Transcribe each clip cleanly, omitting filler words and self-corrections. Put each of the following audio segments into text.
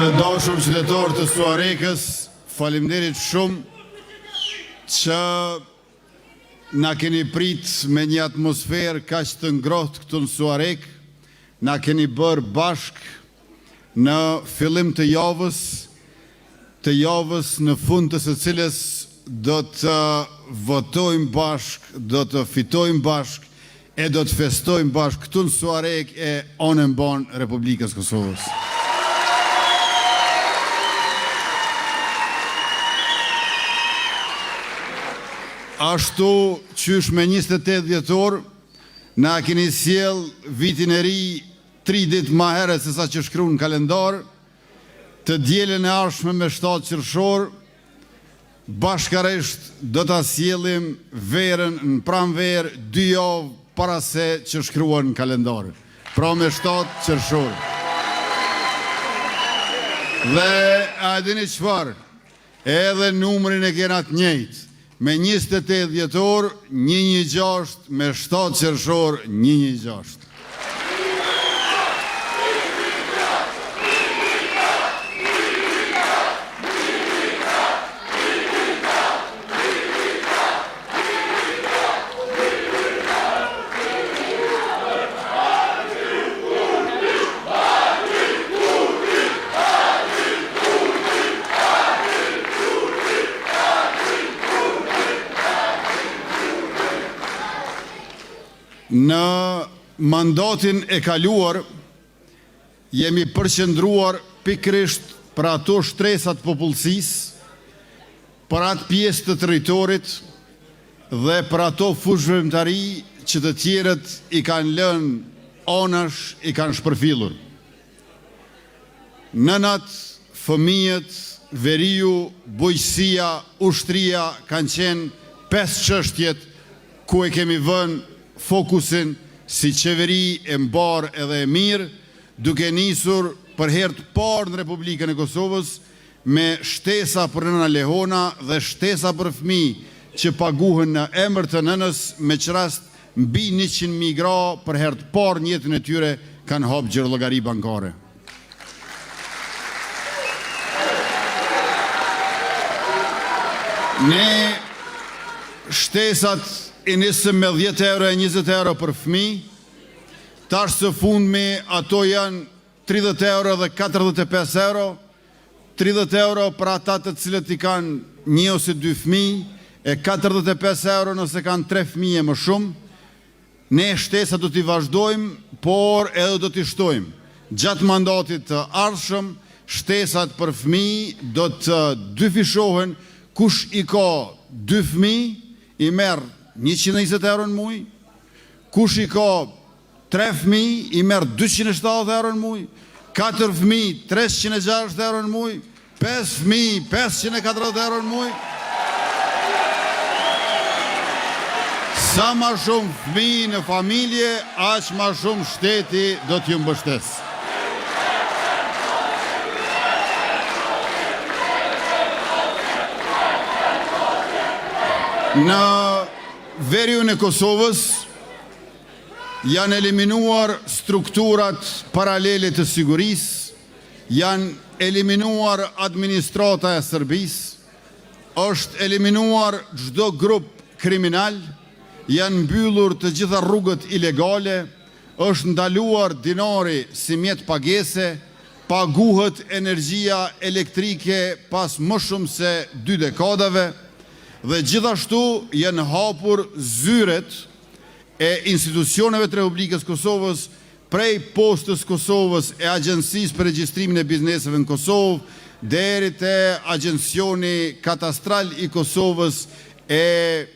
Të dashur qytetarë të Suarekës, faleminderit shumë që na keni prit me një atmosferë kaq të ngrohtë këtu në Suarek, na keni bërë bashk në fillim të javës në fund të së cilës do të votojmë bashk, do të fitojmë bashk e do të festojmë bashk këtu në Suarek e anën banë Republikës Kosovës. Ashtu qysh me 28 dhjetor, na keni sjell vitin e ri 3 ditë ma herët se sa që shkru në kalendar, të dielën e ardhshme me 7 qershor, bashkaresht do ta sjellim verën në pranverë 2 javë para se që shkruan në kalendar. Pra me 7 qershor. Dhe a dini çfarë? Edhe numrin e kena të njëjtë. Me 28 dhjetor, 116, me 7 qershor, 116. Në mandatin e kaluar, jemi përqendruar pikërisht për ato shtresat popullsisë, për atë pjesë të territorit dhe për ato fushëveprimtari që të tjerët i kanë lënë anash, i kanë shpërfillur. Nënat, fëmijët, veriu, bujqësia, ushtria kanë qenë 5 çështjet ku e kemi vënë fokusin si qeveri e mbar edhe e mirë, duke nisur për herë të parë në Republikën e Kosovës me shtesa për nëna lehona dhe shtesa për fëmijë që paguhen në emër të nënës, me çrast mbi 100.000 gra për herë të parë në jetën e tyre kanë hapë gjirëllogari bankare. Ne shtesat i nisëm me 10 euro e 20 euro për fëmi, tash së fundmi ato janë 30 euro dhe 45 euro, 30 euro për ata të cilët i kanë 1 ose 2 fëmi, e 45 euro nëse kanë 3 fëmi e më shumë. Ne shtesat do t'i vazhdojmë, por edhe do t'i shtojmë. Gjatë mandatit të ardhshëm, shtesat për fëmi do të dyfishohen, kush i ka 2 fëmi, i merë 120 euro në muj, kush i ka 3 fëmi, i merë 270 euro në muj, 4 fëmi, 360 euro në muj, 5 fëmi, 540 euro në muj. Sa ma shumë fëmi në familje, aq ma shumë shteti do t'ju mbështes. Në veriun e Kosovës janë eliminuar strukturat paralele të sigurisë, janë eliminuar administrata e Serbisë, është eliminuar çdo grup kriminal, janë mbyllur të gjitha rrugët ilegale, është ndaluar dinari si mjet pagese, paguhet energjia elektrike pas më shumë se 2 dekadave, dhe gjithashtu janë hapur zyret e institucioneve të Republikës Kosovës prej postës Kosovës e Agjencisë për regjistrimin e bizneseve në Kosovë, deri te Agjencioni Katastral i Kosovës e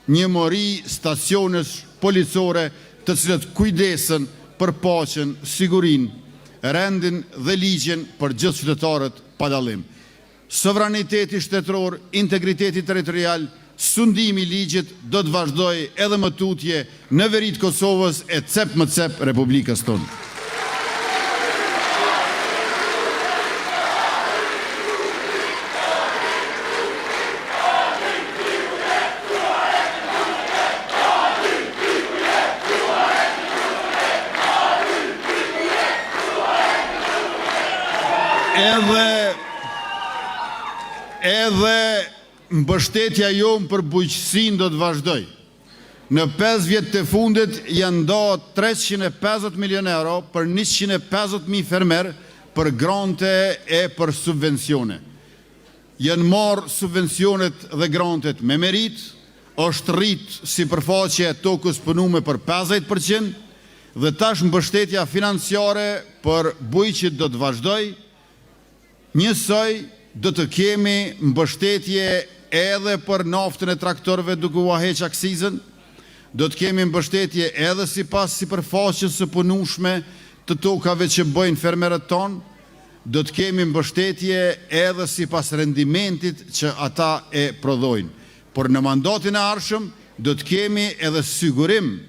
njëmori stacionesh policore të cilët kujdesen për paqen, sigurinë, rendin dhe ligjen për gjithë qytetarët pa dallim. Sovraniteti shtetëror, integriteti territorial, sundimi i ligjit do të vazhdojë edhe më tutje në veri të Kosovës e cep më cep Republikës tonë. edhe mbështetja jonë për bujqësinë do të vazhdoj. Në 5 vjetë të fundit janë do 350 milion euro për 150.000 fermer për grante e për subvencione. Janë marë subvencionet dhe grantet me merit, është rritë si përfaqe e tokës punume për 50%, dhe tash mbështetja financiare për bujqit do të vazhdoj, njësoj do të kemi mbështetje edhe për naftën e traktorëve duke u heq aksizën, do të kemi mbështetje edhe si përfaqes së punueshme të tokave që bëjnë fermerët tonë, do të kemi mbështetje edhe si pas rendimentit që ata e prodhojnë. Por në mandatin e ardhshëm do të kemi edhe sigurim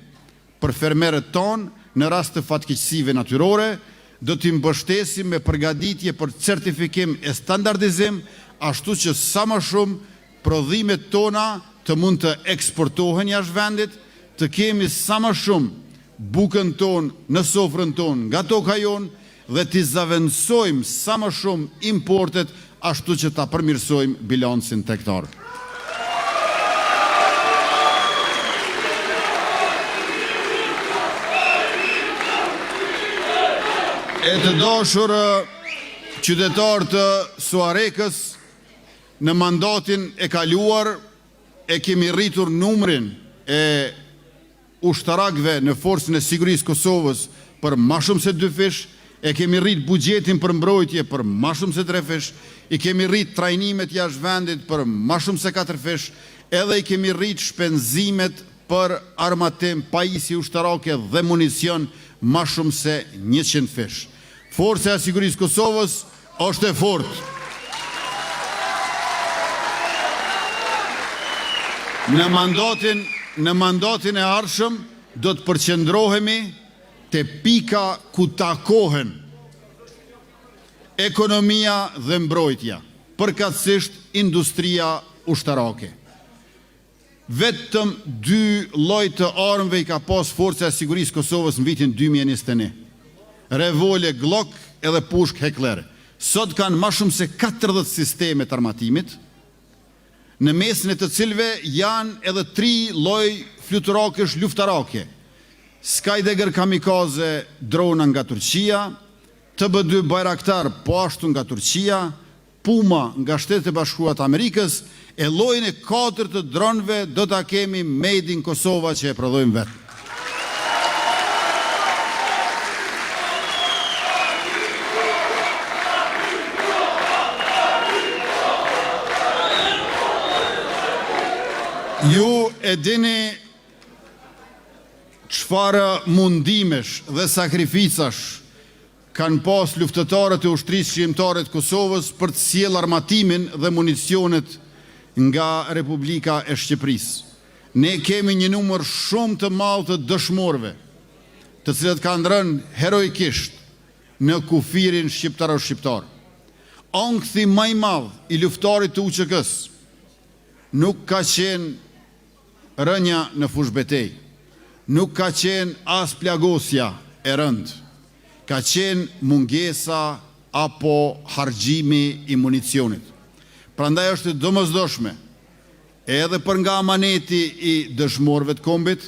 për fermerët tonë në rast të fatkeqësive natyrore, do t'i mbështesim me përgatitje për certifikim e standardizim, ashtu që sa më shumë prodhimet tona të mund të eksportohen jashtë vendit, të kemi sa më shumë bukën tonë në sofrën tonë nga toka jonë dhe t'i zavendësojmë sa më shumë importet, ashtu që ta përmirësojmë bilancin tregtar. E të dashur qytetarë të Suarekës, në mandatin e kaluar e kemi rritur numrin e ushtarakëve në forcën e sigurisë Kosovës për ma shumë se 2 fish, e kemi rrit buxhetin për mbrojtje për ma shumë se 3 fish, i kemi rrit trajnimet jashtë vendit për ma shumë se 4 fish, edhe i kemi rrit shpenzimet për armatim, pajisje ushtarake dhe municion ma shumë se 100 fish. Forca e sigurisë Kosovës është e fortë. Në mandatin e ardhshëm do të përqendrohemi te pika ku takohen ekonomia dhe mbrojtja, përkatësisht industria ushtarake. Vetëm 2 lloj të armëve i ka pas Forca e sigurisë Kosovës në vitin 2021. Revolje Glock edhe pushk Heckler. Sot kanë ma shumë se 40 sistemet armatimit, në mesin e të cilve janë edhe 3 lloj fluturakësh luftarake. Skydagger kamikaze drona nga Turqia, TB2 Bayraktar po ashtu nga Turqia, Puma nga Shtetet e Bashkuara të Amerikës, e llojin e 4 të dronëve do ta kemi made in Kosova që e prodhojmë vetë. Ju e dini çfarë mundimesh dhe sakrificash kanë pas luftëtarët e ushtrisë shqiptare të Kosovës për të sjellë armatimin dhe municionet nga Republika e Shqipërisë. Ne kemi një numër shumë të madh të dëshmorëve, të cilët kanë rënë heroikisht në kufirin shqiptar. Ankthi më i madh i luftarit të UÇK-s nuk ka qenë rënja në fush betej, nuk ka qenë as plagosja e rënd, ka qenë mungesa apo harxhimi i municionit. Prandaj është domosdoshme edhe për nga amaneti i dëshmorëve të kombit,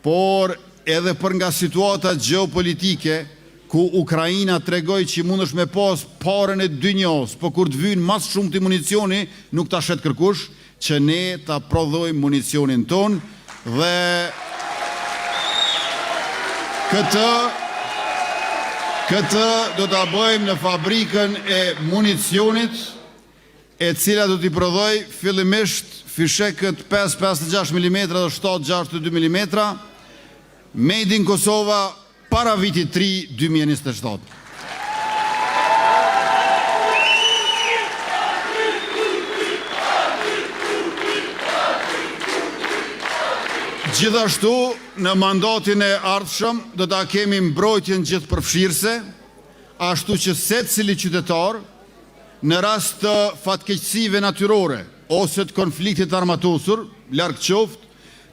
por edhe për nga situata gjeopolitike ku Ukraina tregoi që mundesh me pas parën e dynjos, po kur të vynë mas shumë të municioni nuk ta shet kërkush, që ne ta prodhojmë municionin ton dhe këtë do ta bëjmë në fabrikën e municionit, e cila do t'i prodhoj fillimisht fishekët 5.56 mm dhe 7.62 mm, made in Kosova para vitit 3 2027. Gjithashtu, në mandatin e ardhshëm do ta kemi mbrojtjen gjithëpërfshirëse, ashtu që secili qytetar në rast të fatkeqësive natyrore ose të konfliktit armatosur, larg qoftë,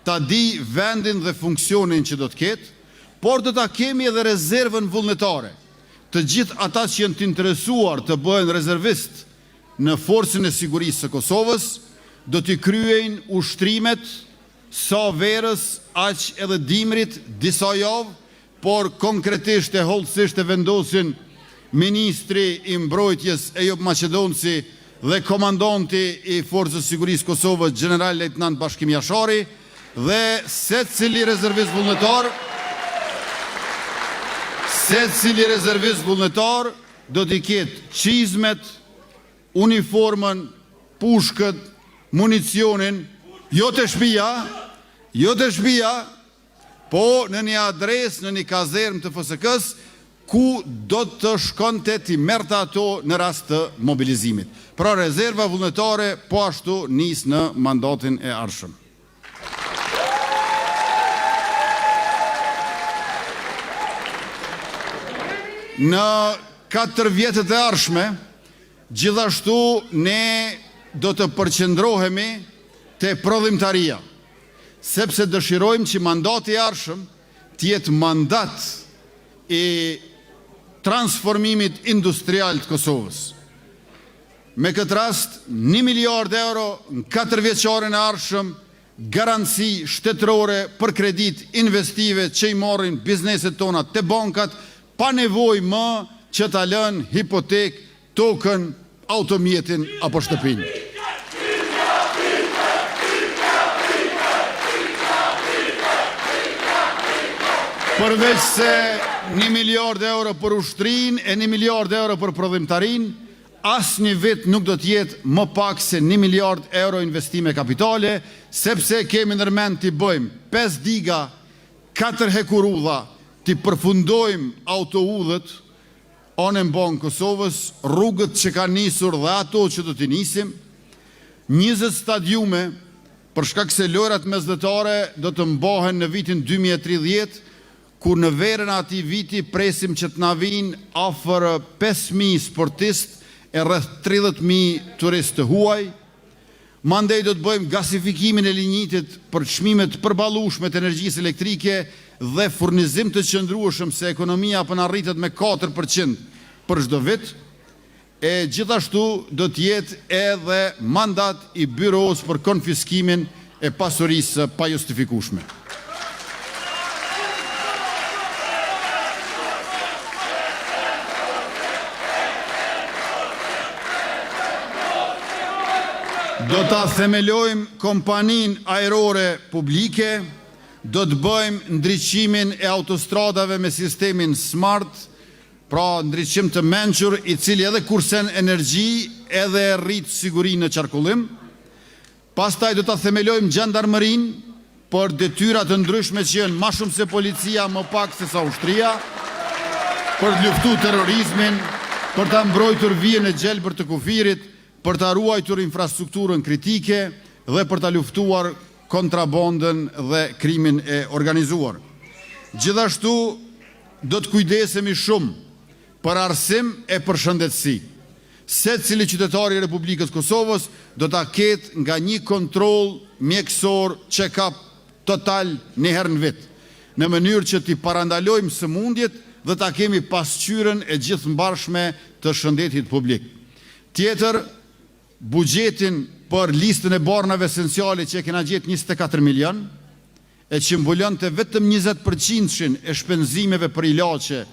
ta di vendin dhe funksionin që do të ketë, por do ta kemi edhe rezervën vullnetare. Të gjithë ata që janë të interesuar të bëhen rezervist në forcën e sigurisë së Kosovës, do t'i kryejnë ushtrimet sa verës, aq edhe dimrit, disa javë, por konkretisht e hollësisht e vendosin Ministri i Mbrojtjes Ejop Maqedonci dhe komandanti i Forcës Sigurisë Kosovës, General Lejtnant Bashkim Jashari, dhe secili rezervist vullnetar do t'i ketë çizmet, uniformën, pushkët, municionin, jo të shtëpia, po në një adresë, në një kazermë të FSK-s, ku do të shkonte t'i merrte ato në rast të mobilizimit. Pra rezerva vullnetare po ashtu nis në mandatin e ardhshëm. Në 4 vjetët e ardhshme, gjithashtu ne do të përqendrohemi te prodhimtaria, sepse dëshirojmë që mandati i ardhshëm të jetë mandat i transformimit industrial të Kosovës. Me këtë rast, 1 miliard euro në 4 vjeçarin e ardhshëm, garanci shtetërore për kredit investive që i marrin bizneset tona te bankat, pa nevojë më që ta lënë hipotek, tokën, automjetin apo shtëpinë. Përveç se 1 miliard euro për ushtrin e 1 miliard euro për prodhimtarin, asë një vit nuk do t'jetë më pak se 1 miliard euro investime kapitale, sepse kemi nërmend t'i bëjmë 5 diga, 4 hekurudha, t'i përfundojmë autoudhët, anën banë Kosovës, rrugët që ka nisur dhe ato që do t'i nisim, 20 stadiume, për shkak se lojrat mesdhetare do të mbahen në vitin 2030, kur në verën ati viti presim që të na vinë afër 5.000 sportist e rreth 30.000 turistë të huaj. Mandej do të bëjmë gasifikimin e linjitit për çmimet përballueshme të energjisë elektrike dhe furnizim të qëndrueshëm, se ekonomia po na rritet me 4% për çdo vit. E gjithashtu do të jetë edhe mandat i byros për konfiskimin e pasurisë pa justifikueshme. Do ta themelojmë kompaninë ajrore publike, do të bëjmë ndriçimin e autostradave me sistemin smart, pra ndriçim të mençur i cili edhe kursen energji edhe rrit sigurinë në qarkullim. Pastaj do ta themelojmë gjandarmërinë për detyra të ndryshme që janë më shumë se policia, më pak se sa ushtria, për të luftuar terrorizmin, për ta mbrojtur vijën e gjelbër të kufirit, për ta ruajtur infrastrukturën kritike dhe për ta luftuar kontrabandën dhe krimin e organizuar. Gjithashtu do të kujdesemi shumë për arsim e për shëndetësi. Secili qytetari i Republikës Kosovës do ta ketë nga një kontroll mjekësor check-up total një herë në vit, në mënyrë që t'i parandalojmë sëmundjet dhe ta kemi pasqyrën e gjithëmbarshme të shëndetit publik. Tjetër, buxhetin për listën e barnave esenciale që e kena gjetë 24 milion, e që mbulon të vetëm 20% e shpenzimeve për ilaçe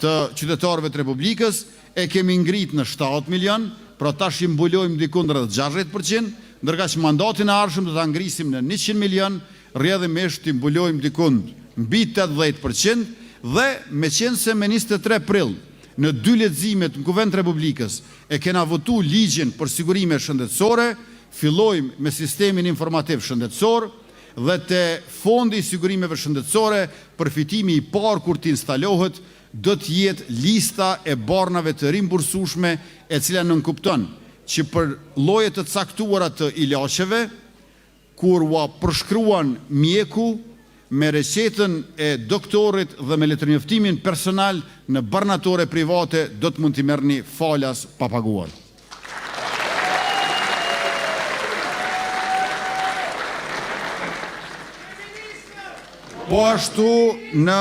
të qytetarëve të Republikës, e kemi ngrit në 7 milion, pra tash i mbulojmë dikundër 60%, ndërka që mandatin e ardhshëm do ta ngrisim në 100 milion, rrjedhimisht i mbulojmë dikund mbi 80%, dhe me qenë se me 23 prill në 2 leximet në Kuvend të Republikës e kena votu ligjin për sigurime shëndetësore, fillojmë me sistemin informativ shëndetësor dhe te fondi i sigurimeve shëndetësore, përfitimi i parë kur t'instalohet do të jetë lista e barnave të rimbursueshme, e cila nënkupton që për lloje të caktuara të ilaçeve, kur u përshkruan mjeku me recetën e doktorit dhe me letërnjoftimin personal në barnatore private, do të mund t'i merrni falas pa paguar. Po ashtu në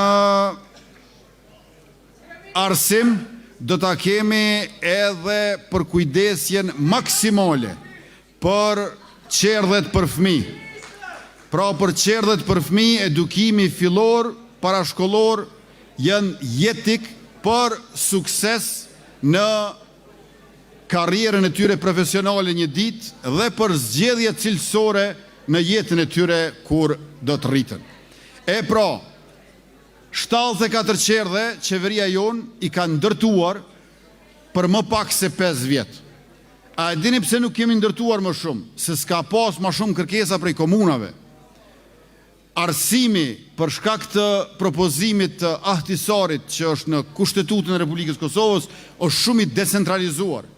arsim do ta kemi edhe për kujdesjen maksimale për qerdhet për fëmijë. Pra për qerdhet për fëmijë, edukimi fillor, parashkollor janë jetik për sukses në karrierën e tyre profesionale një ditë dhe për zgjedhje cilësore në jetën e tyre kur do të rritën. E pra, 74 qerdhe qeveria jonë i ka ndërtuar për më pak se 5 vjetë. A e dini pse nuk kemi ndërtuar më shumë? Se s'ka pas më shumë kërkesa prej komunave. Arsimi për shkak të propozimit të Ahtisarit që është në Kushtetutën e Republikës Kosovës është shumë i decentralizuar.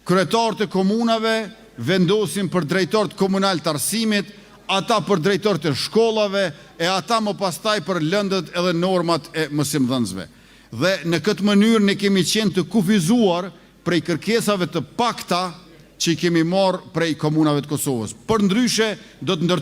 Kryetarët e komunave vendosin për drejtorët komunal të arsimit, ata për drejtorët e shkollave e ata më pastaj për lëndët edhe normat e mësimdhënësve. Dhe në këtë mënyrë ne kemi qenë të kufizuar prej kërkesave të pakta që i kemi marrë prej komunave të Kosovës. Për ndryshe do të ndërtojmë